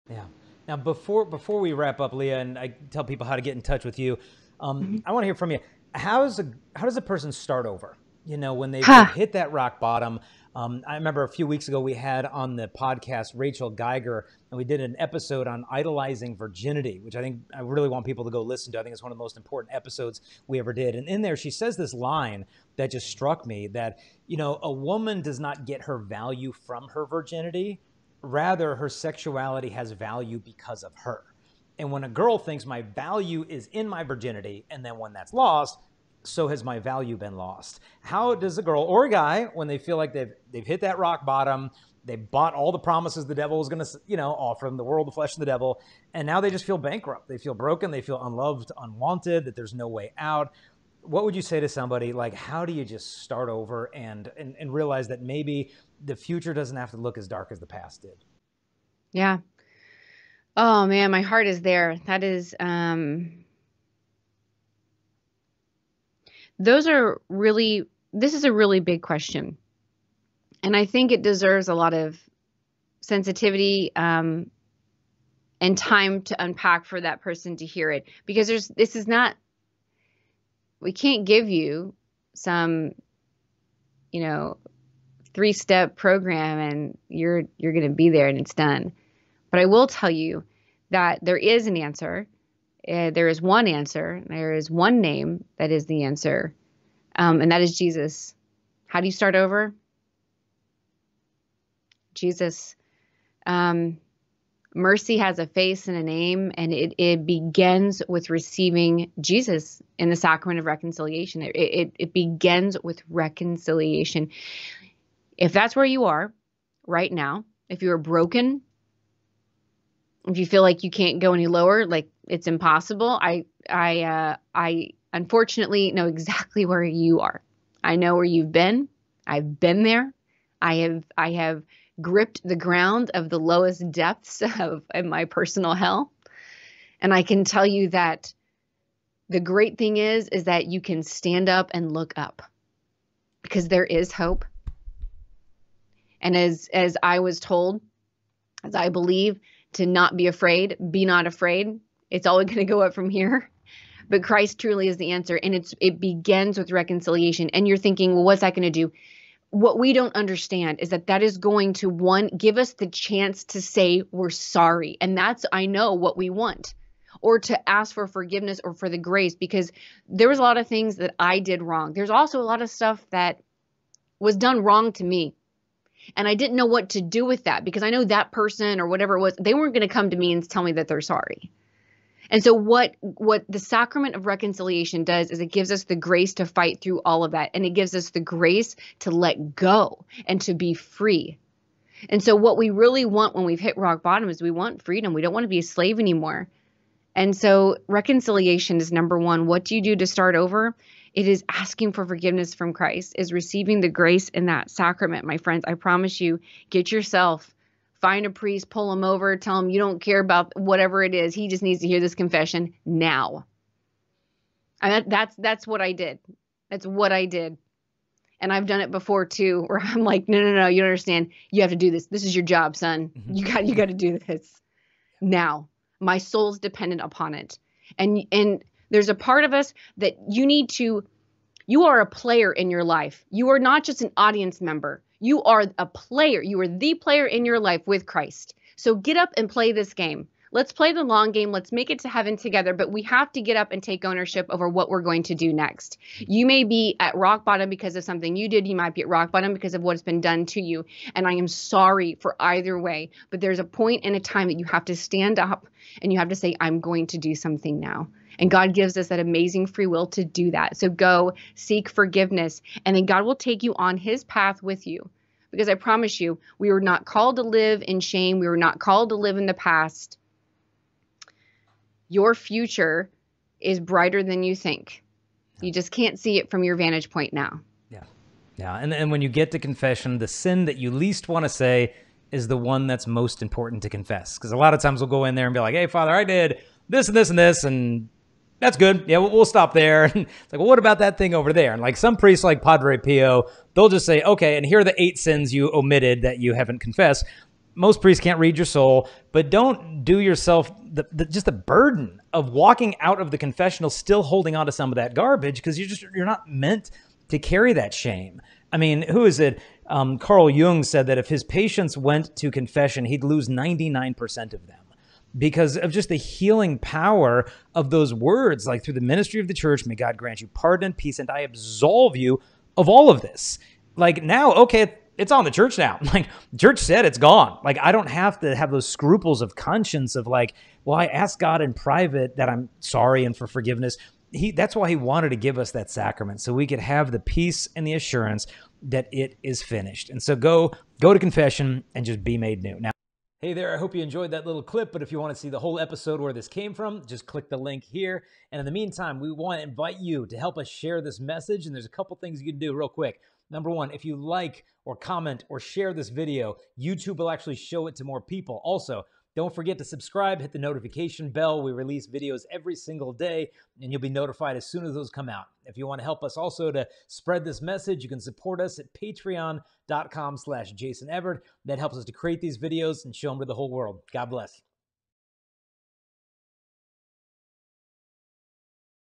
Yeah. Now, before we wrap up, Leah, and I tell people how to get in touch with you, Mhm. I want to hear from you. How does a person start over? When they've Ha. hit that rock bottom. I remember a few weeks ago we had on the podcast Rachel Geiger, and we did an episode on idolizing virginity, which I really want people to go listen to. I think it's one of the most important episodes we ever did. And in there, she says this line that just struck me that a woman does not get her value from her virginity. Rather, her sexuality has value because of her. And when a girl thinks my value is in my virginity, and then when that's lost, so has my value been lost. How does a girl or a guy, when they feel like they've hit that rock bottom, they bought all the promises the devil was going to, offer them, the world, the flesh, and the devil, and now they just feel bankrupt. They feel broken. They feel unloved, unwanted, that there's no way out. What would you say to somebody like, how do you just start over and realize that maybe the future doesn't have to look as dark as the past did? Yeah. Oh man, my heart is there. Those are really, this is a really big question. And I think it deserves a lot of sensitivity, and time to unpack for that person to hear it, because this is not, we can't give you some, you know, 3-step program and you're going to be there and it's done. But I will tell you that there is an answer. There is one answer. There is one name that is the answer, and that is Jesus. How do you start over? Jesus. Mercy has a face and a name, and it begins with receiving Jesus in the sacrament of reconciliation. It begins with reconciliation. If that's where you are right now, if you are broken, if you feel like you can't go any lower, like it's impossible, I unfortunately know exactly where you are. I know where you've been. I've been there. I have gripped the ground of the lowest depths of my personal hell. And I can tell you that the great thing is that you can stand up and look up, because there is hope. And as I was told, as I believe, to not be afraid, be not afraid. It's always going to go up from here. But Christ truly is the answer. And it begins with reconciliation. And you're thinking, well, what's that going to do? What we don't understand is that is going to, one, give us the chance to say we're sorry. And that's, I know, what we want. Or to ask for forgiveness or for the grace, because there was a lot of things that I did wrong. There's also a lot of stuff that was done wrong to me. And I didn't know what to do with that, because I know that person or whatever it was, they weren't going to come to me and tell me that they're sorry. And so what the sacrament of reconciliation does is it gives us the grace to fight through all of that. And it gives us the grace to let go and to be free. And so what we really want when we've hit rock bottom is we want freedom. We don't want to be a slave anymore. And so reconciliation is number one. What do you do to start over? It is asking for forgiveness from Christ, is receiving the grace in that sacrament, my friends. I promise you, get yourself, find a priest, pull him over, tell him you don't care about whatever it is. He just needs to hear this confession now. And that's what I did. That's what I did. And I've done it before too, where I'm like, no, you don't understand. You have to do this. This is your job, son. Mm-hmm. You got to do this now. My soul's dependent upon it. And there's a part of us that you are a player in your life. You are not just an audience member. You are a player. You are the player in your life with Christ. So get up and play this game. Let's play the long game. Let's make it to heaven together. But we have to get up and take ownership over what we're going to do next. You may be at rock bottom because of something you did. You might be at rock bottom because of what's been done to you. And I am sorry for either way. But there's a point in a time that you have to stand up and you have to say, I'm going to do something now. And God gives us that amazing free will to do that. So go seek forgiveness, and then God will take you on his path with you. Because I promise you, we were not called to live in shame. We were not called to live in the past. Your future is brighter than you think. You just can't see it from your vantage point now. Yeah. Yeah. And when you get to confession, the sin that you least want to say is the one that's most important to confess. Because a lot of times we'll go in there and be like, hey, Father, I did this and this and this, and that's good. Yeah, we'll stop there. It's like, well, what about that thing over there? And like some priests like Padre Pio, they'll just say, okay, and here are the 8 sins you omitted that you haven't confessed. most priests can't read your soul, but don't do yourself just the burden of walking out of the confessional still holding on to some of that garbage, because you're not meant to carry that shame. I mean, who is it? Carl Jung said that if his patients went to confession, he'd lose 99% of them, because of just the healing power of those words, like, through the ministry of the church, may God grant you pardon and peace, and I absolve you of all of this. Like, now, okay, it's on the church now. Like, the church said it's gone. Like, I don't have to have those scruples of conscience of like, well, I asked God in private that I'm sorry and for forgiveness. That's why he wanted to give us that sacrament, so we could have the peace and the assurance that it is finished. And so go to confession and just be made new. Now, hey there, I hope you enjoyed that little clip, but if you want to see the whole episode where this came from, just click the link here. And in the meantime, we want to invite you to help us share this message, and there's a couple things you can do real quick. Number one, if you like or comment or share this video, YouTube will actually show it to more people. Also, don't forget to subscribe, hit the notification bell. We release videos every single day, and you'll be notified as soon as those come out. If you want to help us also to spread this message, you can support us at patreon.com/Jason Everett. That helps us to create these videos and show them to the whole world. God bless.